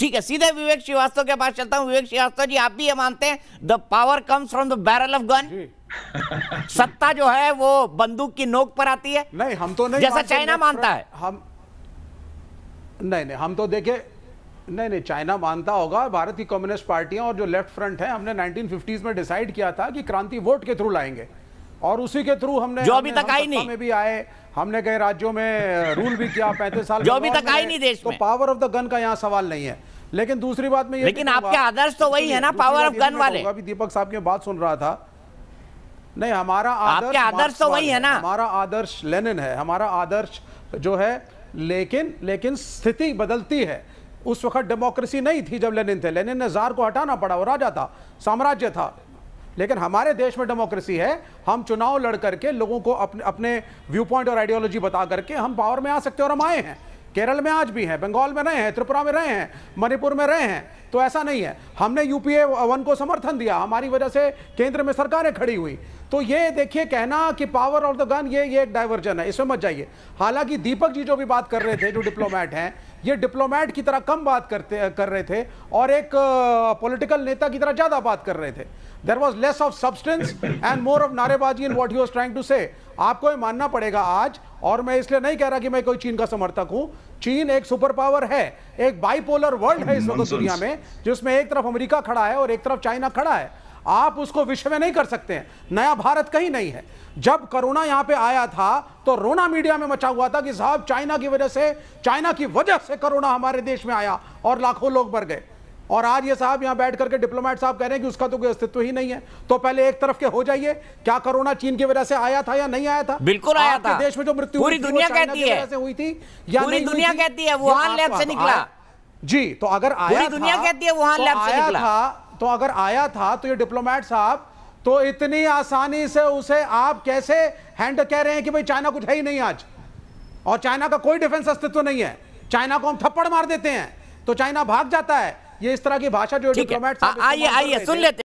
ठीक है, सीधे विवेक श्रीवास्तव के पास चलता हूं। विवेक श्रीवास्तव जी, आप भी ये मानते हैं the power comes from the barrel of gun? सत्ता जो है वो बंदूक की नोक पर आती है? नहीं, हम तो नहीं, जैसा चाइना मानता है। हम नहीं, हम तो देखिए, नहीं, चाइना मानता होगा। भारत की कम्युनिस्ट पार्टियां और जो लेफ्ट फ्रंट है, हमने 1950s में डिसाइड किया था कि क्रांति वोट के थ्रू लाएंगे, और उसी के थ्रू हमने जो अभी तक आई नहीं में भी आए, हमने कई राज्यों में रूल भी किया 35 साल, जो अभी तक आई नहीं देश में। तो पावर ऑफ द गन का यहाँ सवाल नहीं है। लेकिन दूसरी बात में ये, लेकिन आपके आदर्श तो वही है ना, पावर ऑफ गन वाले। अभी दीपक साहब की बात सुन रहा था। नहीं, हमारा आपके आदर्श तो वही है ना। हमारा आदर्श लेनिन है, हमारा आदर्श जो है, लेकिन स्थिति बदलती है। उस वक्त डेमोक्रेसी नहीं थी जब लेनिन थे। लेनिन ने जार को हटाना पड़ा, वो राजा था, साम्राज्य था। लेकिन हमारे देश में डेमोक्रेसी है। हम चुनाव लड़ करके लोगों को अपने व्यू पॉइंट और आइडियोलॉजी बता करके हम पावर में आ सकते हैं, और हम आए हैं। केरल में आज भी हैं, बंगाल में रहे हैं, त्रिपुरा में रहे हैं, मणिपुर में रहे हैं। तो ऐसा नहीं है, हमने यूपीए 1 को समर्थन दिया, हमारी वजह से केंद्र में सरकारें खड़ी हुई। तो ये देखिए, कहना कि पावर ऑफ द गन, ये एक डाइवर्जन है, इसमें मत जाइए। हालांकि दीपक जी जो भी बात कर रहे थे, जो डिप्लोमैट हैं, ये डिप्लोमैट की तरह कम बात कर रहे थे, और एक पॉलिटिकल नेता की तरह ज्यादा बात कर रहे थे। There was less of substance and more of नारेबाजी in what he was trying to say. आपको ये मानना पड़ेगा आज, और मैं इसलिए नहीं कह रहा कि मैं कोई चीन का समर्थक हूं। चीन एक सुपर पावर है, एक बाइपोलर वर्ल्ड है इस वक्त दुनिया में, जिसमें एक तरफ अमेरिका खड़ा है और एक तरफ चाइना खड़ा है। आप उसको विश्व में नहीं कर सकते हैं। नया भारत कहीं नहीं है। जब कोरोना यहां पे आया था तो रोना मीडिया में मचा हुआ था कि साहब चाइना की वजह से कोरोना हमारे देश में आया और लाखों लोग मर गए। और आज ये साहब यहां बैठ करके डिप्लोमेट साहब कह रहे हैं कि उसका तो कोई अस्तित्व ही नहीं है। तो पहले एक तरफ के हो जाइए, क्या कोरोना चीन की वजह से आया था या नहीं आया था? बिल्कुल आया था। देश में जो मृत्यु पूरी दुनिया कहती है हुई थी या पूरी दुनिया कहती है वुहान लैब से निकला जी। तो अगर आया, पूरी दुनिया कहती है वुहान लैब से निकला, तो अगर आया था तो ये डिप्लोमेट साहब तो इतनी आसानी से उसे आप कैसे कह रहे हैं कि भाई चाइना कुछ है ही नहीं आज, और चाइना का कोई डिफेंस अस्तित्व नहीं है। चाइना को हम थप्पड़ मार देते हैं तो चाइना भाग जाता है। ये इस तरह की भाषा जो डिप्लोमेट आइए सुन लेते हैं।